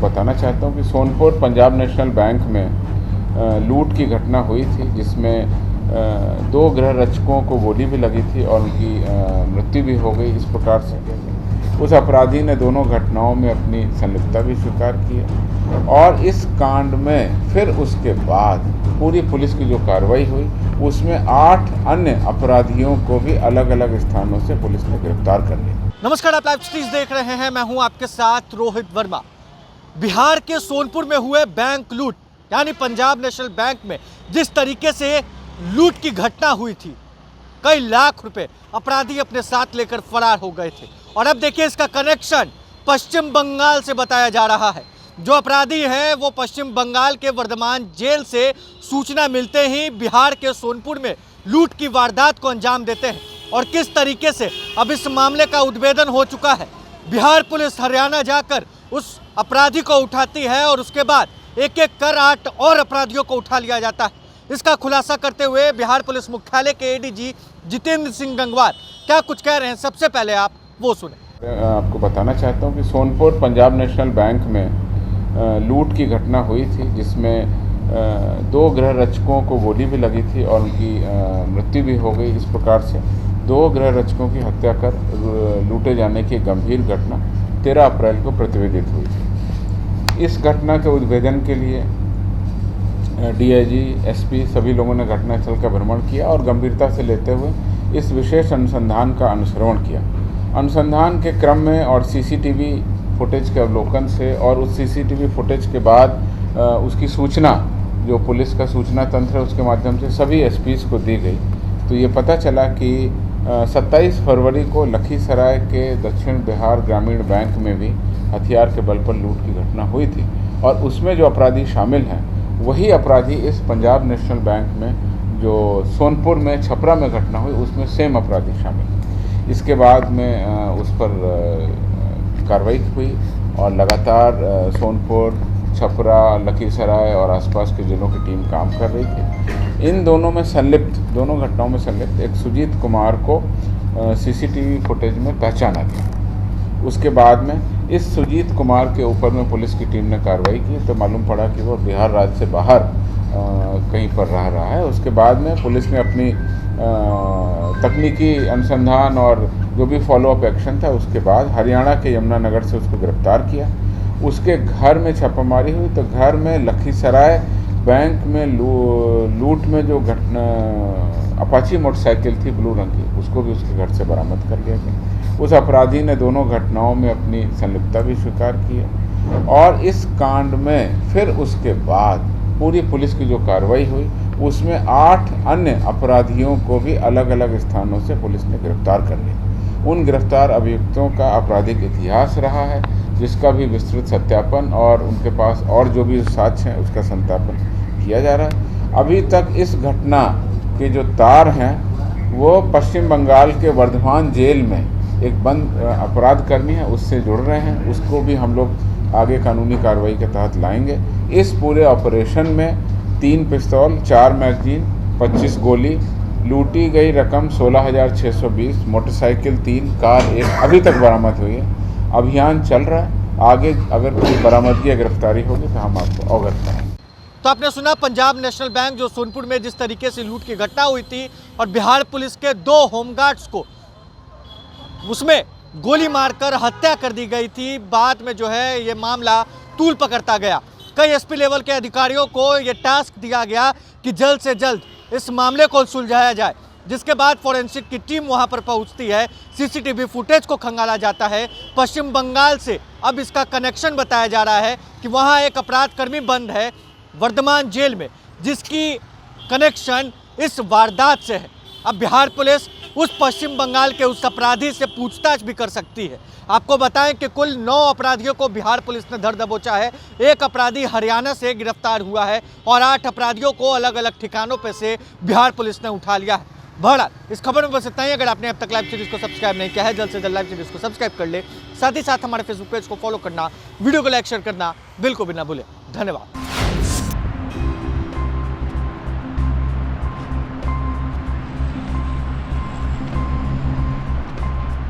बताना चाहता हूँ कि सोनपुर पंजाब नेशनल बैंक में लूट की घटना हुई थी, जिसमें 2 गृह रक्षकों को गोली भी लगी थी और उनकी मृत्यु भी हो गई। इस प्रकार से उस अपराधी ने दोनों घटनाओं में अपनी संलिप्तता भी स्वीकार की है और इस कांड में फिर उसके बाद पूरी पुलिस की जो कार्रवाई हुई उसमें 8 अन्य अपराधियों को भी अलग अलग स्थानों से पुलिस ने गिरफ्तार कर लिया। नमस्कार, आप लाइव स्ट्रीट देख रहे हैं। मैं हूं आपके साथ रोहित वर्मा। बिहार के सोनपुर में हुए बैंक लूट यानी पंजाब नेशनल बैंक में जिस तरीके से लूट की घटना हुई थी, कई लाख रुपए अपराधी अपने साथ लेकर फरार हो गए थे। और अब देखिए, इसका कनेक्शन पश्चिम बंगाल से बताया जा रहा है। जो अपराधी हैं वो पश्चिम बंगाल के वर्धमान जेल से सूचना मिलते ही बिहार के सोनपुर में लूट की वारदात को अंजाम देते हैं। और किस तरीके से अब इस मामले का उद्भेदन हो चुका है, बिहार पुलिस हरियाणा जाकर उस अपराधी को उठाती है और उसके बाद एक एक कर 8 और अपराधियों को उठा लिया जाता है। इसका खुलासा करते हुए बिहार पुलिस मुख्यालय के एडीजी जितेंद्र सिंह गंगवार क्या कुछ कह रहे हैं, सबसे पहले आप वो सुने। आपको बताना चाहता हूँ कि सोनपुर पंजाब नेशनल बैंक में लूट की घटना हुई थी, जिसमें 2 गृह रक्षकों को गोली भी लगी थी और उनकी मृत्यु भी हो गई। इस प्रकार से 2 गृह रक्षकों की हत्या कर लूटे जाने की गंभीर घटना 13 अप्रैल को प्रतिवेदित हुई थी। इस घटना के उद्भेदन के लिए डीआईजी, एसपी सभी लोगों ने घटनास्थल का भ्रमण किया और गंभीरता से लेते हुए इस विशेष अनुसंधान का अनुसरण किया। अनुसंधान के क्रम में और सीसीटीवी फुटेज के अवलोकन से और उस सीसीटीवी फुटेज के बाद उसकी सूचना, जो पुलिस का सूचना तंत्र है उसके माध्यम से सभी एसपीज़ को दी गई, तो ये पता चला कि 27 फरवरी को लखीसराय के दक्षिण बिहार ग्रामीण बैंक में भी हथियार के बल पर लूट की घटना हुई थी और उसमें जो अपराधी शामिल हैं वही अपराधी इस पंजाब नेशनल बैंक में जो सोनपुर में छपरा में घटना हुई उसमें सेम अपराधी शामिल। इसके बाद में उस पर कार्रवाई हुई और लगातार सोनपुर, छपरा, लखीसराय और आसपास के जिलों की टीम काम कर रही थी। इन दोनों घटनाओं में संलिप्त एक सुजीत कुमार को सीसीटीवी फुटेज में पहचाना गया। उसके बाद में इस सुजीत कुमार के ऊपर में पुलिस की टीम ने कार्रवाई की तो मालूम पड़ा कि वो बिहार राज्य से बाहर कहीं पर रह रहा है। उसके बाद में पुलिस ने अपनी तकनीकी अनुसंधान और जो भी फॉलोअप एक्शन था उसके बाद हरियाणा के यमुनानगर से उसको गिरफ्तार किया। उसके घर में छापामारी हुई तो घर में लखीसराय बैंक में लूट में जो घटना अपाची मोटरसाइकिल थी ब्लू रंग की, उसको भी उसके घर से बरामद कर लिया गया। उस अपराधी ने दोनों घटनाओं में अपनी संलिप्तता भी स्वीकार की है और इस कांड में फिर उसके बाद पूरी पुलिस की जो कार्रवाई हुई उसमें 8 अन्य अपराधियों को भी अलग अलग स्थानों से पुलिस ने गिरफ्तार कर लिया। उन गिरफ्तार अभियुक्तों का आपराधिक इतिहास रहा है, जिसका भी विस्तृत सत्यापन और उनके पास और जो भी साक्ष्य हैं उसका सत्यापन किया जा रहा है। अभी तक इस घटना के जो तार हैं वो पश्चिम बंगाल के वर्धमान जेल में एक बंद अपराध कर्मी है उससे जुड़ रहे हैं, उसको भी हम लोग आगे कानूनी कार्रवाई के तहत लाएंगे। इस पूरे ऑपरेशन में 3 पिस्तौल, 4 मैगजीन, 25 गोली, लूटी गई रकम 16,620, मोटरसाइकिल 3, कार 1 अभी तक बरामद हुई है। अभियान चल रहा है, आगे अगर कोई बरामदगी या गिरफ्तारी होगी तो हम आपको अवगत कराएंगे। तो आपने सुना, पंजाब नेशनल बैंक जो सोनपुर में जिस तरीके से लूट की घटना हुई थी और बिहार पुलिस के 2 होमगार्ड्स को उसमें गोली मारकर हत्या कर दी गई थी। बाद में जो है ये मामला तूल पकड़ता गया। कई एसपी लेवल के अधिकारियों को ये टास्क दिया गया कि जल्द से जल्द इस मामले को सुलझाया जाए, जिसके बाद फॉरेंसिक की टीम वहां पर पहुंचती है, सीसीटीवी फुटेज को खंगाला जाता है। पश्चिम बंगाल से अब इसका कनेक्शन बताया जा रहा है कि वहां एक अपराध कर्मी बंद है वर्धमान जेल में, जिसकी कनेक्शन इस वारदात से है। अब बिहार पुलिस उस पश्चिम बंगाल के उस अपराधी से पूछताछ भी कर सकती है। आपको बताएं कि कुल 9 अपराधियों को बिहार पुलिस ने धर दबोचा है। एक अपराधी हरियाणा से गिरफ्तार हुआ है और 8 अपराधियों को अलग अलग ठिकानों पे से बिहार पुलिस ने उठा लिया है। बहरहाल इस खबर में बस इतना ही। अगर आपने अब तक लाइव सीरीज को सब्सक्राइब नहीं किया है, जल्द से जल्द लाइव सीरीज को सब्सक्राइब कर ले। साथ ही साथ हमारे फेसबुक पेज को फॉलो करना, वीडियो को लाइक शेयर करना बिल्कुल भी ना भूलें। धन्यवाद।